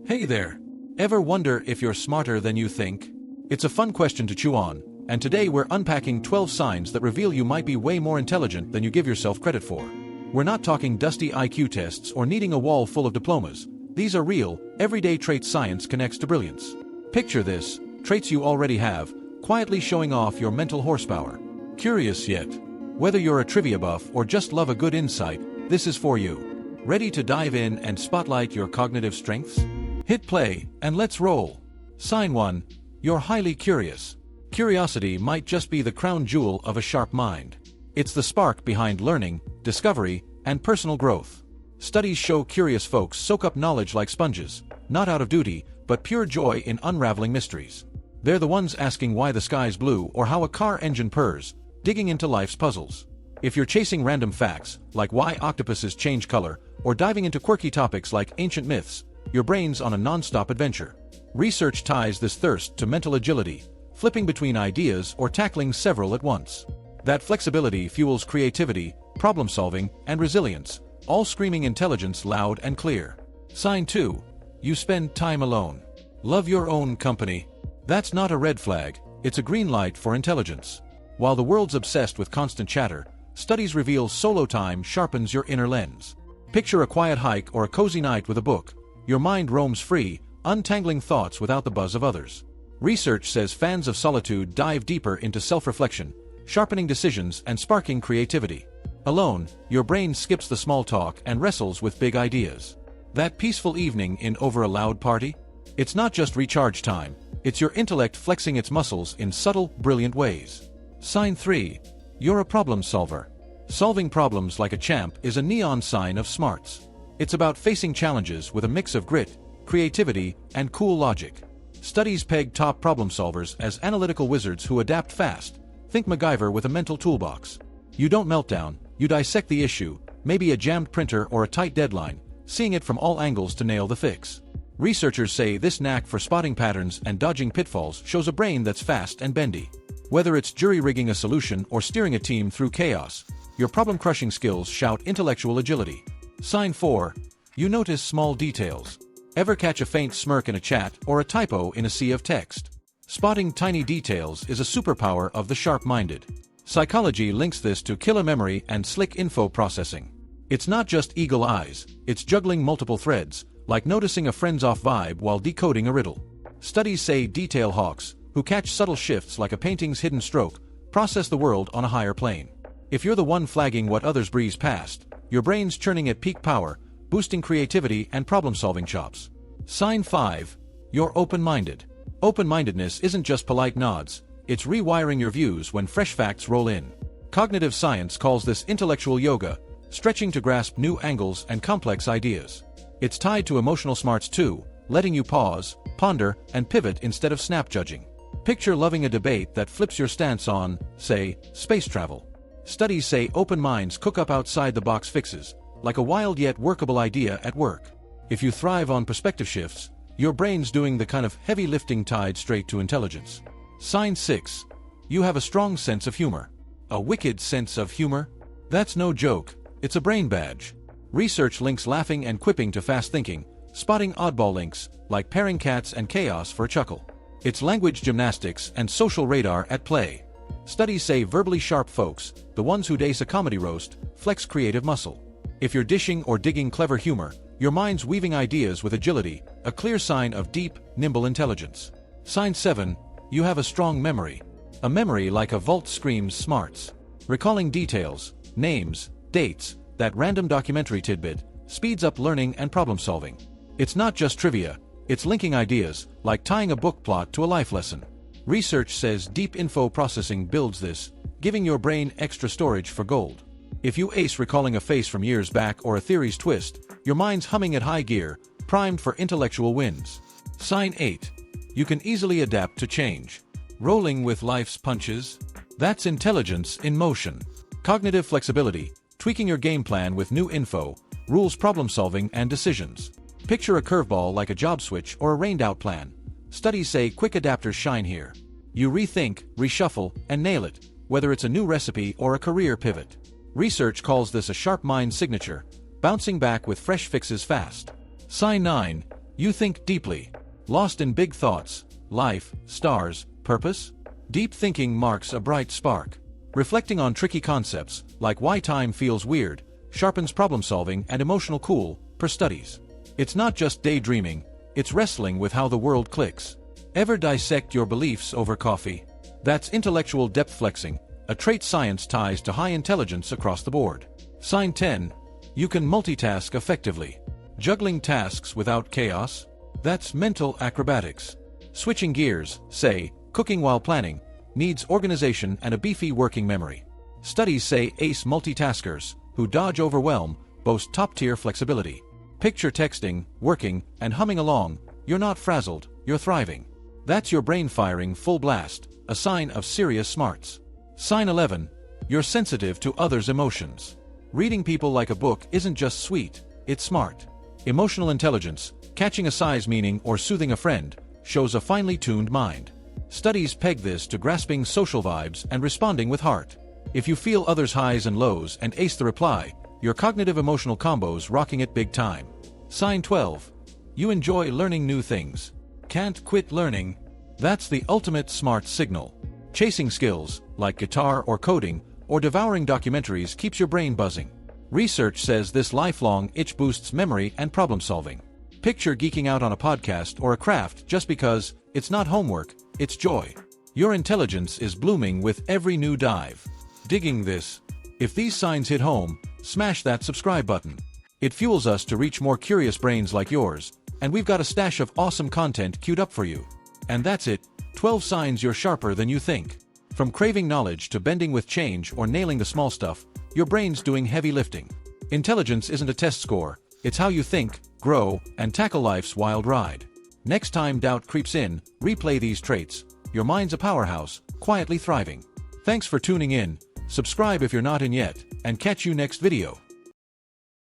Hey there! Ever wonder if you're smarter than you think? It's a fun question to chew on, and today we're unpacking 12 signs that reveal you might be way more intelligent than you give yourself credit for. We're not talking dusty IQ tests or needing a wall full of diplomas. These are real, everyday traits science connects to brilliance. Picture this, traits you already have, quietly showing off your mental horsepower. Curious yet? Whether you're a trivia buff or just love a good insight, this is for you. Ready to dive in and spotlight your cognitive strengths? Hit play, and let's roll. Sign 1. You're highly curious. Curiosity might just be the crown jewel of a sharp mind. It's the spark behind learning, discovery, and personal growth. Studies show curious folks soak up knowledge like sponges, not out of duty, but pure joy in unraveling mysteries. They're the ones asking why the sky's blue or how a car engine purrs, digging into life's puzzles. If you're chasing random facts, like why octopuses change color, or diving into quirky topics like ancient myths, your brain's on a non-stop adventure. Research ties this thirst to mental agility, flipping between ideas or tackling several at once. That flexibility fuels creativity, problem-solving, and resilience, all screaming intelligence loud and clear. Sign 2. You spend time alone. Love your own company. That's not a red flag, it's a green light for intelligence. While the world's obsessed with constant chatter, studies reveal solo time sharpens your inner lens. Picture a quiet hike or a cozy night with a book. Your mind roams free, untangling thoughts without the buzz of others. Research says fans of Solitude dive deeper into self-reflection, sharpening decisions and sparking creativity. Alone, your brain skips the small talk and wrestles with big ideas. That peaceful evening in over a loud party? It's not just recharge time, it's your intellect flexing its muscles in subtle, brilliant ways. Sign 3. You're a problem solver. Solving problems like a champ is a neon sign of smarts. It's about facing challenges with a mix of grit, creativity, and cool logic. Studies peg top problem solvers as analytical wizards who adapt fast. Think MacGyver with a mental toolbox. You don't melt down, you dissect the issue, maybe a jammed printer or a tight deadline, seeing it from all angles to nail the fix. Researchers say this knack for spotting patterns and dodging pitfalls shows a brain that's fast and bendy. Whether it's jury-rigging a solution or steering a team through chaos, your problem-crushing skills shout intellectual agility. Sign 4. You notice small details. Ever catch a faint smirk in a chat or a typo in a sea of text? Spotting tiny details is a superpower of the sharp-minded. Psychology links this to killer memory and slick info processing. It's not just eagle eyes, it's juggling multiple threads, like noticing a friend's off vibe while decoding a riddle. Studies say detail hawks, who catch subtle shifts like a painting's hidden stroke, process the world on a higher plane. If you're the one flagging what others breeze past, your brain's churning at peak power, boosting creativity and problem-solving chops. Sign 5. You're open-minded. Open-mindedness isn't just polite nods, it's rewiring your views when fresh facts roll in. Cognitive science calls this intellectual yoga, stretching to grasp new angles and complex ideas. It's tied to emotional smarts too, letting you pause, ponder, and pivot instead of snap judging. Picture loving a debate that flips your stance on, say, space travel. Studies say open minds cook up outside-the-box fixes, like a wild yet workable idea at work. If you thrive on perspective shifts, your brain's doing the kind of heavy lifting tied straight to intelligence. Sign 6. You have a strong sense of humor. A wicked sense of humor? That's no joke, it's a brain badge. Research links laughing and quipping to fast thinking, spotting oddball links, like pairing cats and chaos for a chuckle. It's language gymnastics and social radar at play. Studies say verbally sharp folks, the ones who'd ace a comedy roast, flex creative muscle. If you're dishing or digging clever humor, your mind's weaving ideas with agility, a clear sign of deep, nimble intelligence. Sign 7. You have a strong memory. A memory like a vault screams smarts. Recalling details, names, dates, that random documentary tidbit, speeds up learning and problem-solving. It's not just trivia, it's linking ideas, like tying a book plot to a life lesson. Research says deep info processing builds this, giving your brain extra storage for gold. If you ace recalling a face from years back or a theory's twist, your mind's humming at high gear, primed for intellectual wins. Sign 8. You can easily adapt to change. Rolling with life's punches? That's intelligence in motion. Cognitive flexibility, tweaking your game plan with new info, rules problem-solving and decisions. Picture a curveball like a job switch or a rained-out plan. Studies say quick adapters shine here. You rethink, reshuffle, and nail it, whether it's a new recipe or a career pivot. Research calls this a sharp mind signature, bouncing back with fresh fixes fast. Sign 9. You think deeply. Lost in big thoughts, life, stars, purpose? Deep thinking marks a bright spark. Reflecting on tricky concepts, like why time feels weird, sharpens problem-solving and emotional cool, per studies. It's not just daydreaming, it's wrestling with how the world clicks. Ever dissect your beliefs over coffee? That's intellectual depth flexing, a trait science ties to high intelligence across the board. Sign 10. You can multitask effectively. Juggling tasks without chaos? That's mental acrobatics. Switching gears, say, cooking while planning, needs organization and a beefy working memory. Studies say ace multitaskers, who dodge overwhelm, boast top-tier flexibility. Picture texting, working, and humming along. You're not frazzled, you're thriving. That's your brain firing full blast, a sign of serious smarts. Sign 11. You're sensitive to others' emotions. Reading people like a book isn't just sweet, it's smart. Emotional intelligence, catching a sigh's meaning or soothing a friend, shows a finely tuned mind. Studies peg this to grasping social vibes and responding with heart. If you feel others' highs and lows and ace the reply, your cognitive emotional combo's rocking it big time. Sign 12. You enjoy learning new things. Can't quit learning. That's the ultimate smart signal. Chasing skills, like guitar or coding, or devouring documentaries keeps your brain buzzing. Research says this lifelong itch boosts memory and problem solving. Picture geeking out on a podcast or a craft just because it's not homework, it's joy. Your intelligence is blooming with every new dive. Digging this? If these signs hit home, smash that subscribe button. It fuels us to reach more curious brains like yours, and we've got a stash of awesome content queued up for you. And that's it, 12 signs you're sharper than you think. From craving knowledge to bending with change or nailing the small stuff, your brain's doing heavy lifting. Intelligence isn't a test score, it's how you think, grow, and tackle life's wild ride. Next time doubt creeps in, replay these traits. Your mind's a powerhouse, quietly thriving. Thanks for tuning in, subscribe if you're not in yet, and catch you next video.